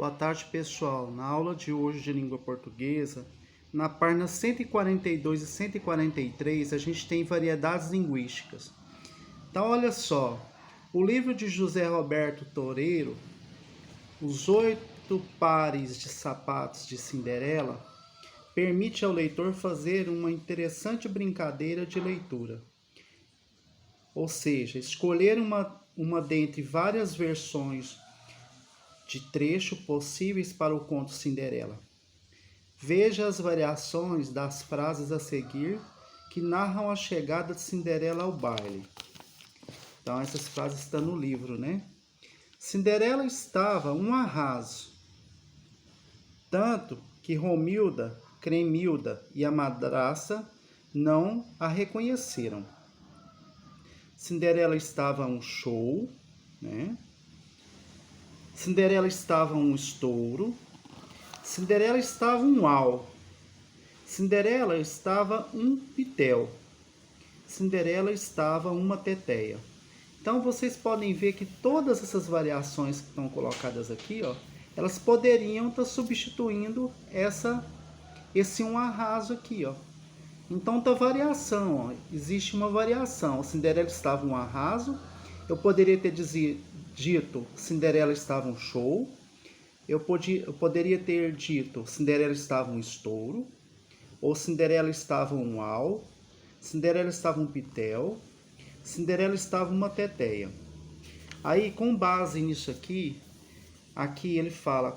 Boa tarde, pessoal. Na aula de hoje de língua portuguesa, na página 142 e 143, a gente tem variedades linguísticas. Então, olha só, o livro de José Roberto Toreiro, Os 8 Pares de Sapatos de Cinderela, permite ao leitor fazer uma interessante brincadeira de leitura. Ou seja, escolher uma dentre várias versões de trecho possíveis para o conto Cinderela. Veja as variações das frases a seguir que narram a chegada de Cinderela ao baile. Então, essas frases estão no livro, né? Cinderela estava um arraso, tanto que Romilda, Cremilda e a madraça não a reconheceram. Cinderela estava um show, né? Cinderela estava um estouro. Cinderela estava um uau. Cinderela estava um pitel. Cinderela estava uma teteia. Então vocês podem ver que todas essas variações que estão colocadas aqui, ó, elas poderiam estar substituindo esse um arraso aqui, ó. Então tá variação, ó. Existe uma variação. Cinderela estava um arraso. Eu poderia ter dito Cinderela estava um show. Eu poderia ter dito Cinderela estava um estouro, ou Cinderela estava um uau, Cinderela estava um pitel, Cinderela estava uma teteia. Aí, com base nisso aqui ele fala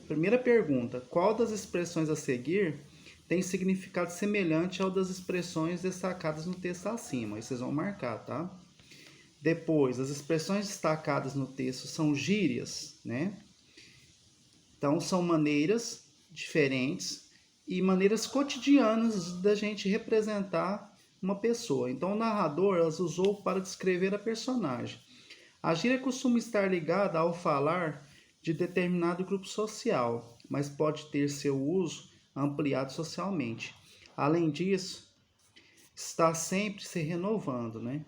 primeira pergunta, qual das expressões a seguir tem significado semelhante ao das expressões destacadas no texto acima? Aí vocês vão marcar, tá? Depois, as expressões destacadas no texto são gírias, né? Então, são maneiras diferentes e maneiras cotidianas da gente representar uma pessoa. Então, o narrador as usou para descrever a personagem. A gíria costuma estar ligada ao falar de determinado grupo social, mas pode ter seu uso ampliado socialmente. Além disso, está sempre se renovando, né?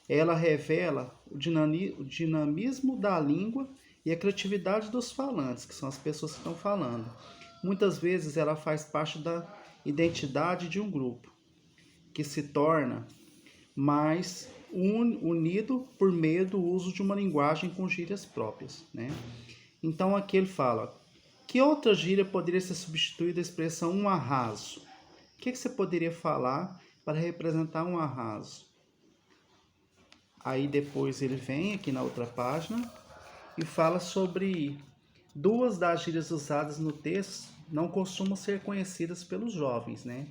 Ela revela o dinamismo da língua e a criatividade dos falantes, que são as pessoas que estão falando. Muitas vezes ela faz parte da identidade de um grupo, que se torna mais unido por meio do uso de uma linguagem com gírias próprias, né? Então aqui ele fala, que outra gíria poderia ser substituída da expressão um arraso? O que você poderia falar para representar um arraso? Aí depois ele vem aqui na outra página e fala sobre duas das gírias usadas no texto não costumam ser conhecidas pelos jovens, né?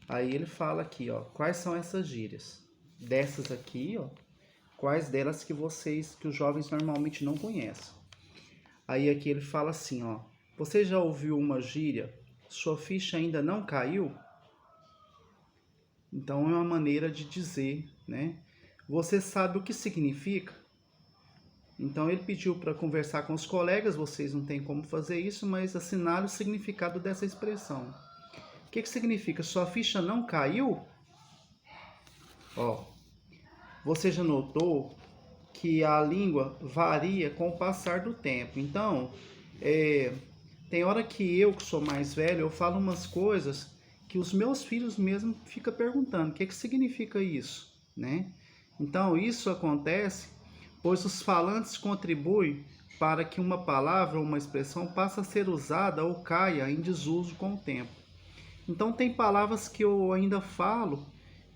Aí ele fala aqui, ó, quais são essas gírias? Dessas aqui, ó, quais delas que os jovens normalmente não conhecem? Aí aqui ele fala assim, ó, você já ouviu uma gíria? Sua ficha ainda não caiu? Então é uma maneira de dizer, né? Você sabe o que significa? Então ele pediu para conversar com os colegas, vocês não têm como fazer isso, mas assinale o significado dessa expressão. O que significa? Sua ficha não caiu? Ó, você já notou que a língua varia com o passar do tempo. Então, tem hora que sou mais velho, eu falo umas coisas que os meus filhos mesmo ficam perguntando, o que significa isso, né? Então, isso acontece pois os falantes contribuem para que uma palavra ou uma expressão passe a ser usada ou caia em desuso com o tempo. Então tem palavras que eu ainda falo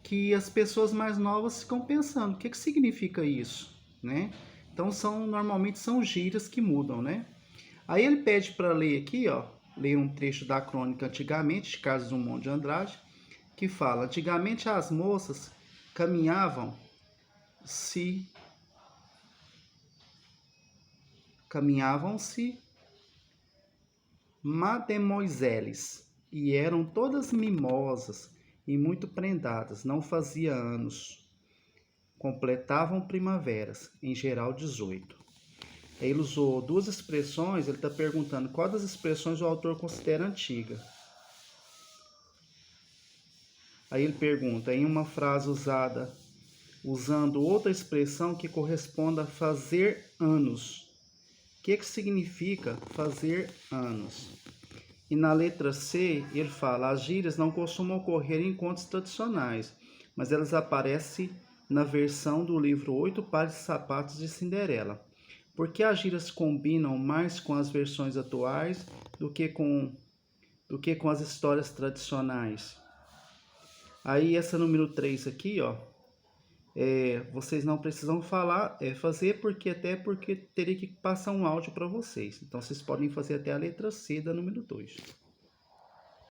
que as pessoas mais novas ficam pensando, o que significa isso, né? Então normalmente são gírias que mudam, né? Aí ele pede para ler aqui, ó, ler um trecho da crônica Antigamente, de Carlos Drummond de Andrade, que fala, antigamente as moças caminhavam-se mademoiselles, e eram todas mimosas e muito prendadas, não fazia anos, completavam primaveras, em geral 18. Ele usou duas expressões, ele está perguntando qual das expressões o autor considera antiga. Aí ele pergunta, em uma frase usando outra expressão que corresponda a fazer anos, que significa fazer anos? E na letra C, ele fala: as gírias não costumam ocorrer em contos tradicionais, mas elas aparecem na versão do livro Oito Pares de Sapatos de Cinderela. Porque as gírias combinam mais com as versões atuais do que com as histórias tradicionais. Aí essa número 3 aqui, ó, vocês não precisam fazer porque teria que passar um áudio para vocês. Então vocês podem fazer até a letra C da número 2.